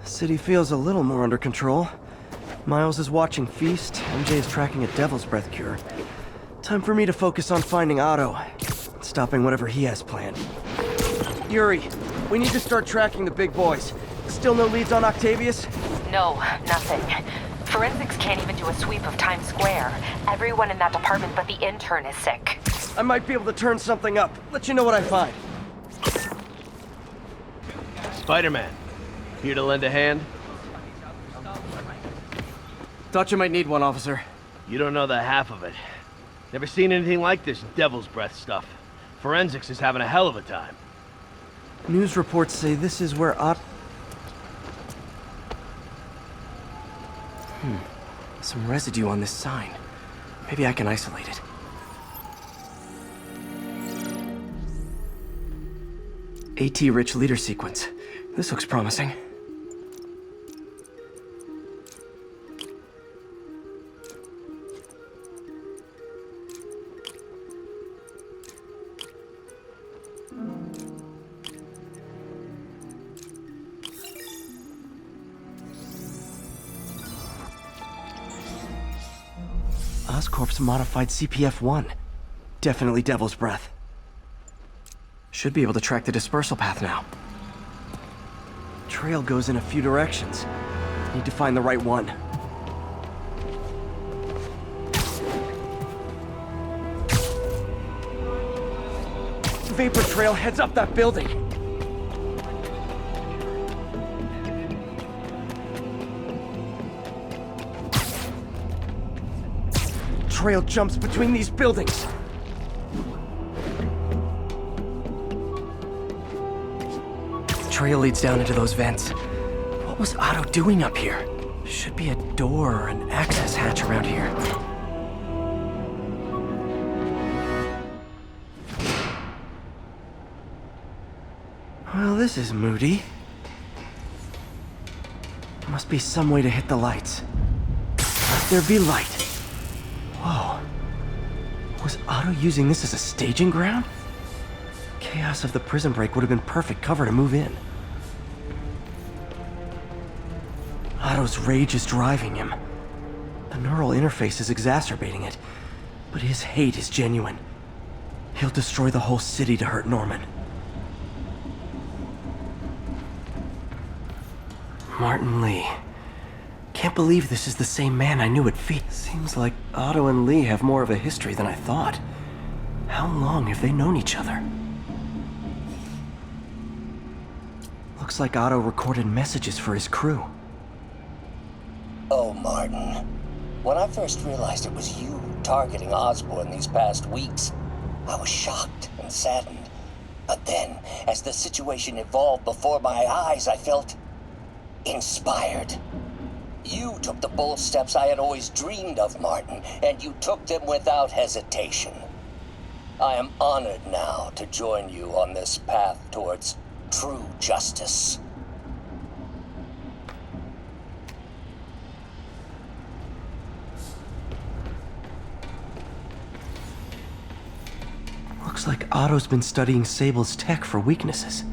City feels a little more under control. Miles is watching Feast, MJ is tracking a Devil's Breath cure. Time for me to focus on finding Otto, and stopping whatever he has planned. Yuri, we need to start tracking the big boys. Still no leads on Octavius? No, nothing. Forensics can't even do a sweep of Times Square. Everyone in that department but the intern is sick. I might be able to turn something up. Let you know what I find. Spider-Man, here to lend a hand? Thought you might need one, officer. You don't know the half of it. Never seen anything like this Devil's Breath stuff. Forensics is having a hell of a time. News reports say this is where some residue on this sign. Maybe I can isolate it. AT-rich leader sequence. This looks promising. Oscorp's modified CPF-1. Definitely Devil's Breath. Should be able to track the dispersal path now. Trail goes in a few directions. Need to find the right one. Vapor trail heads up that building. Trail jumps between these buildings. Trail leads down into those vents. What was Otto doing up here? Should be a door or an access hatch around here. Well, this is moody. Must be some way to hit the lights. Let there be light. Whoa. Was Otto using this as a staging ground? Chaos of the prison break would have been perfect cover to move in. Otto's rage is driving him. The neural interface is exacerbating it, but his hate is genuine. He'll destroy the whole city to hurt Norman. Martin Lee. Can't believe this is the same man I knew at Feast. Seems like Otto and Lee have more of a history than I thought. How long have they known each other? Looks like Otto recorded messages for his crew. Oh, Martin. When I first realized it was you targeting Osborn these past weeks, I was shocked and saddened. But then, as the situation evolved before my eyes, I felt inspired. You took the bold steps I had always dreamed of, Martin, and you took them without hesitation. I am honored now to join you on this path towards true justice. Looks like Otto's been studying Sable's tech for weaknesses.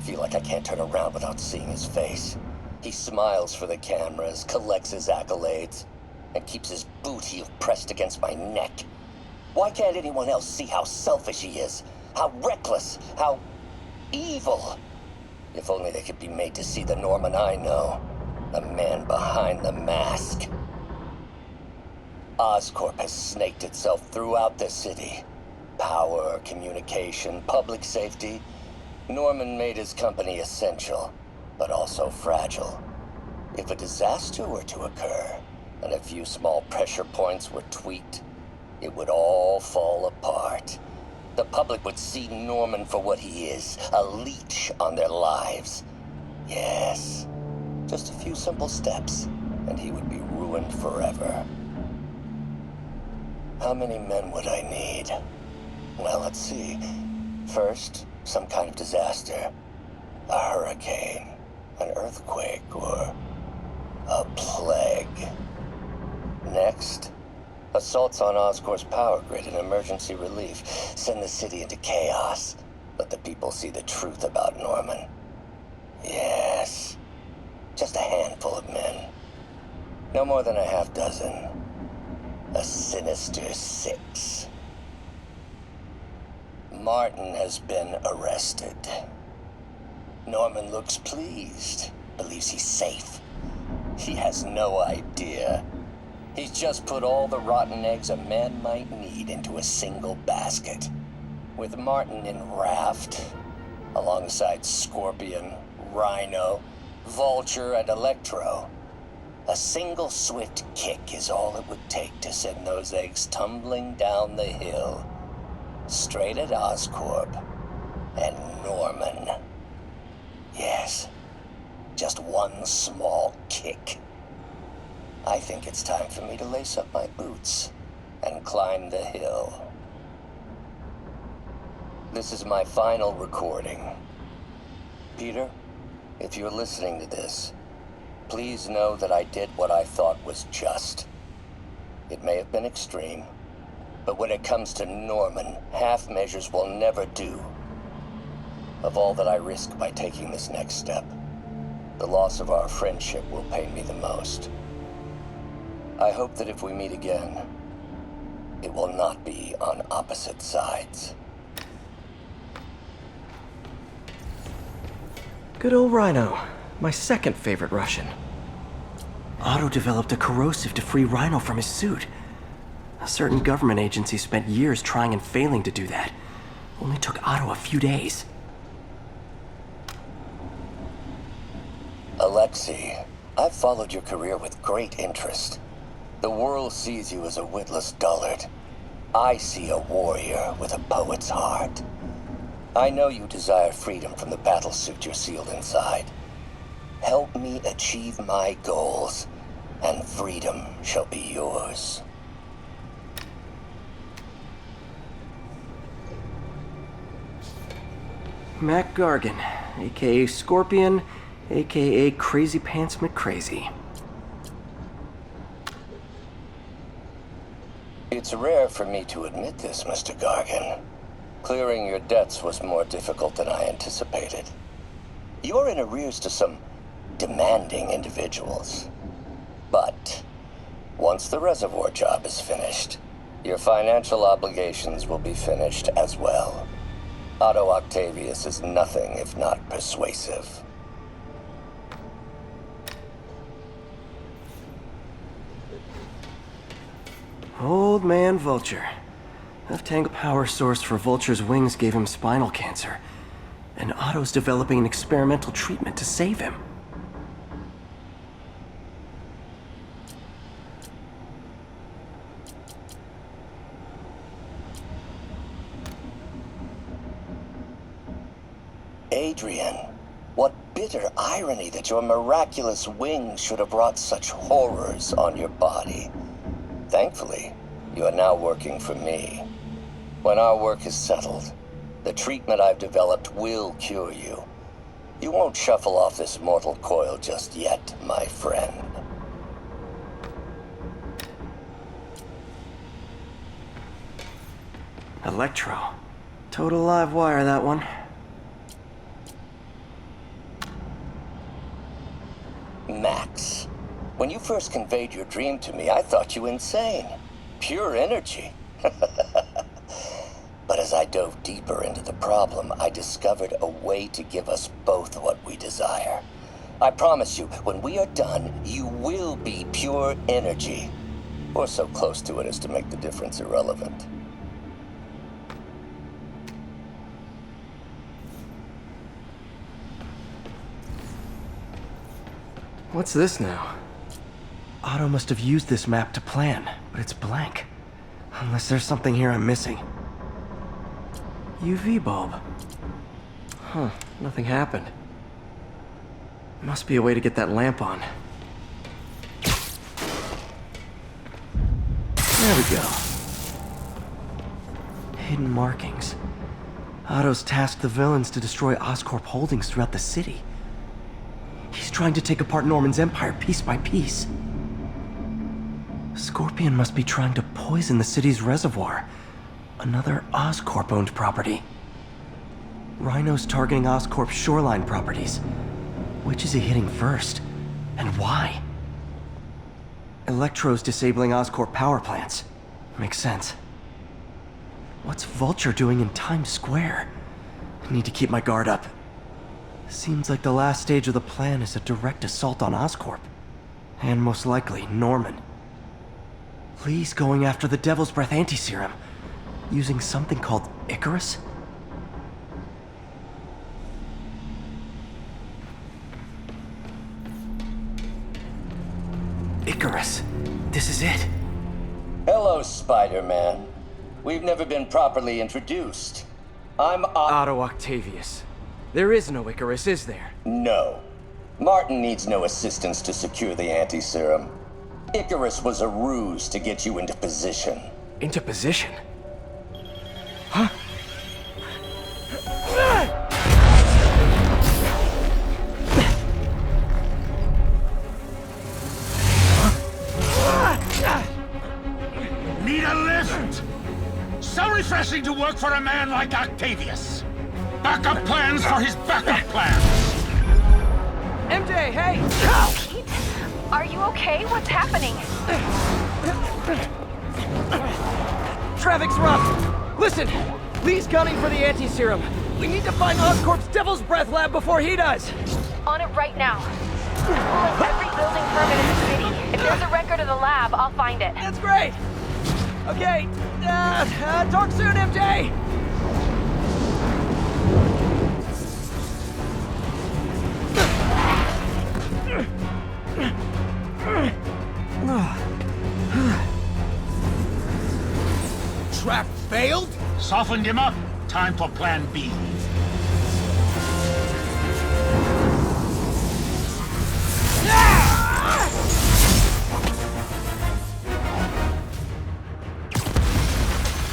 Feel like I can't turn around without seeing his face. He smiles for the cameras, collects his accolades, and keeps his boot heel pressed against my neck. Why can't anyone else see how selfish he is? How reckless, how evil? If only they could be made to see the Norman I know. The man behind the mask. Oscorp has snaked itself throughout the city. Power, communication, public safety. Norman made his company essential, but also fragile. If a disaster were to occur, and a few small pressure points were tweaked, it would all fall apart. The public would see Norman for what he is, a leech on their lives. Yes, just a few simple steps, and he would be ruined forever. How many men would I need? Well, let's see. First, some kind of disaster. A hurricane, an earthquake, or a plague. Next, Assaults on Oscorp's power grid and emergency relief send the city into chaos. Let the people see the truth about Norman. Yes, just a handful of men. No more than a half dozen. A sinister 6. Martin has been arrested. Norman looks pleased, believes he's safe. He has no idea. He's just put all the rotten eggs a man might need into a single basket. With Martin in raft, alongside Scorpion, Rhino, Vulture, and Electro, a single swift kick is all it would take to send those eggs tumbling down the hill, straight at Oscorp and Norman. Yes, just one small kick. I think it's time for me to lace up my boots and climb the hill. This is my final recording. Peter, if you're listening to this, please know that I did what I thought was just. It may have been extreme, but when it comes to Norman, half measures will never do. Of all that I risk by taking this next step, the loss of our friendship will pain me the most. I hope that if we meet again, it will not be on opposite sides. Good old Rhino, my second favorite Russian. Otto developed a corrosive to free Rhino from his suit. A certain government agency spent years trying and failing to do that. Only took Otto a few days. Alexei, I've followed your career with great interest. The world sees you as a witless dullard. I see a warrior with a poet's heart. I know you desire freedom from the battlesuit you're sealed inside. Help me achieve my goals, and freedom shall be yours. Mac Gargan, aka Scorpion, aka Crazy Pants McCrazy. It's rare for me to admit this, Mr. Gargan. Clearing your debts was more difficult than I anticipated. You're in arrears to some demanding individuals. But once the reservoir job is finished, your financial obligations will be finished as well. Otto Octavius is nothing if not persuasive. Old man Vulture. That tangled power source for Vulture's wings gave him spinal cancer. And Otto's developing an experimental treatment to save him. Adrian, what bitter irony that your miraculous wings should have brought such horrors on your body. Thankfully, you are now working for me. When our work is settled, the treatment I've developed will cure you. You won't shuffle off this mortal coil just yet, my friend. Electro. Total live wire, that one. Max, when you first conveyed your dream to me, I thought you insane. Pure energy. But as I dove deeper into the problem, I discovered a way to give us both what we desire. I promise you, when we are done, you will be pure energy. Or so close to it as to make the difference irrelevant. What's this now? Otto must have used this map to plan, but it's blank. Unless there's something here I'm missing. UV bulb. Huh, nothing happened. Must be a way to get that lamp on. There we go. Hidden markings. Otto's tasked the villains to destroy Oscorp holdings throughout the city. He's trying to take apart Norman's empire piece by piece. Scorpion must be trying to poison the city's reservoir. Another Oscorp-owned property. Rhino's targeting Oscorp's shoreline properties. Which is he hitting first? And why? Electro's disabling Oscorp power plants. Makes sense. What's Vulture doing in Times Square? I need to keep my guard up. Seems like the last stage of the plan is a direct assault on Oscorp. And most likely, Norman. Lee's going after the Devil's Breath anti-serum, using something called Icarus? Icarus. This is it. Hello, Spider-Man. We've never been properly introduced. I'm Otto Octavius. There is no Icarus, is there? No. Martin needs no assistance to secure the anti-serum. Icarus was a ruse to get you into position. Into position? Huh? Need a lift? So refreshing to work for a man like Octavius. Backup plans for his backup plans. MJ, hey! Pete, are you okay? What's happening? Traffic's rough. Listen, Lee's gunning for the anti-serum. We need to find Oscorp's Devil's Breath lab before he does. On it right now. Pull every building permit in the city. If there's a record of the lab, I'll find it. That's great. Okay, talk soon, MJ. Trap failed? Softened him up. Time for plan B.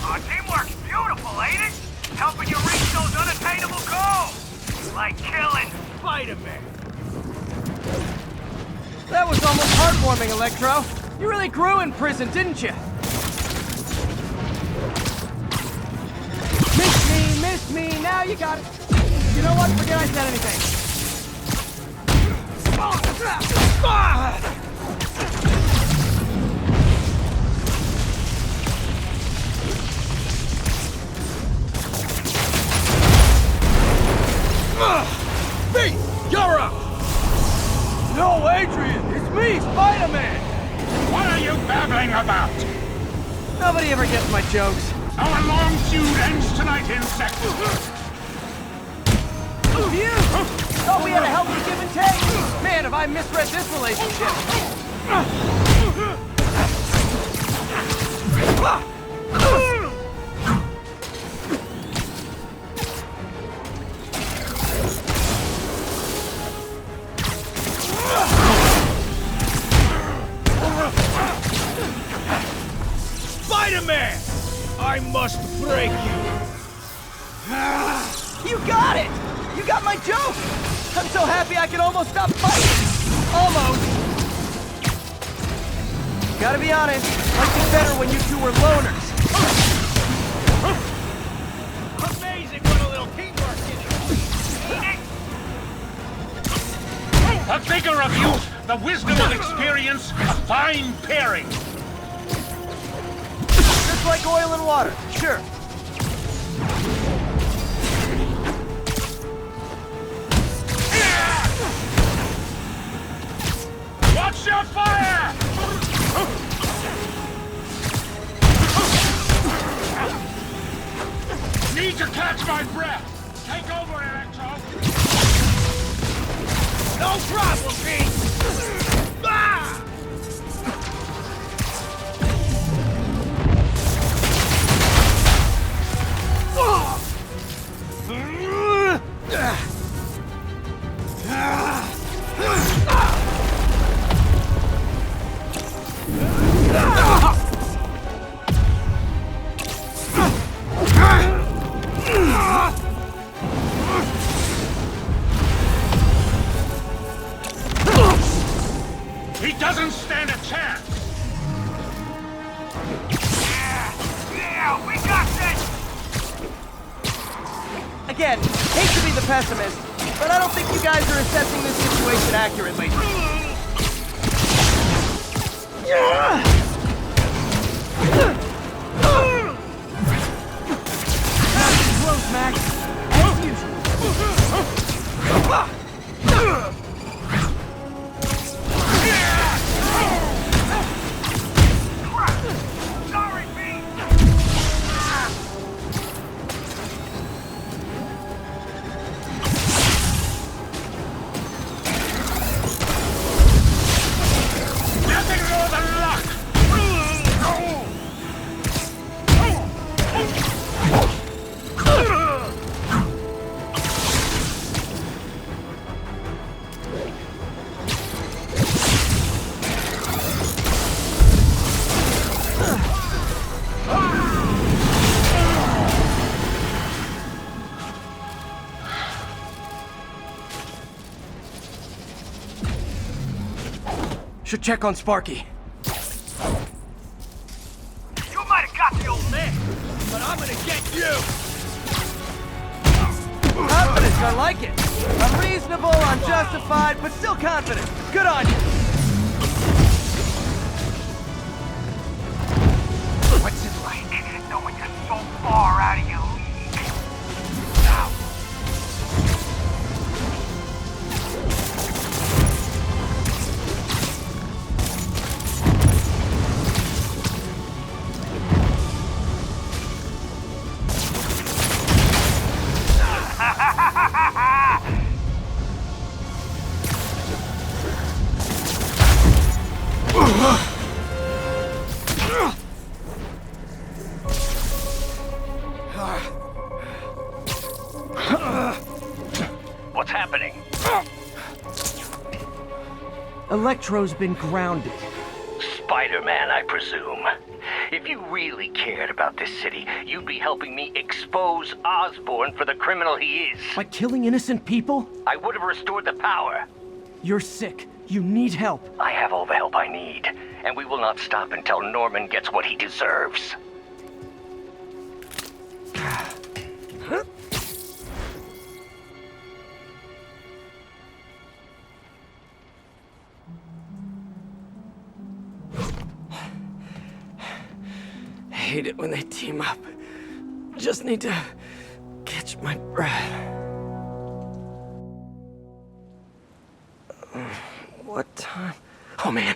Our teamwork's beautiful, ain't it? Helping you reach those unattainable goals. Like killing Spider-Man. That was almost heartwarming, Electro. You really grew in prison, didn't you? Miss me, now you got it. You know what? Forget I said anything. Pete, you're up! No, Adrian! It's me, Spider-Man! What are you babbling about? Nobody ever gets my jokes. Our long feud ends tonight, insect. Phew! Thought we had a healthy give and take. Man, have I misread this relationship. Spider-Man! I must break you! You got it! You got my joke! I'm so happy I can almost stop fighting! Almost! Gotta be honest, liked it better when you two were loners. Amazing what a little teamwork is! The vigor of youth, the wisdom of experience, a fine pairing! Just like oil and water, sure. Watch your fire! Need to catch my breath! Take over, Electro! No problem, Pete! Ah! again, hate to be the pessimist, but I don't think you guys are assessing this situation accurately. Close, Max. As usual. Sorry, Pete! Nothing more than luck! Should check on Sparky. You might have got the old man, but I'm gonna get you! Confidence, I like it. Unreasonable, unjustified, but still confident. Good on you. What's it like knowing you're so far out of your league? Now, what's happening? Electro's been grounded. Spider-Man, I presume. If you really cared about this city, you'd be helping me expose Osborn for the criminal he is. By killing innocent people? I would have restored the power. You're sick. You need help. I have all the help I need, and we will not stop until Norman gets what he deserves. I hate it when they team up. Just need to catch my breath. What time? Oh man,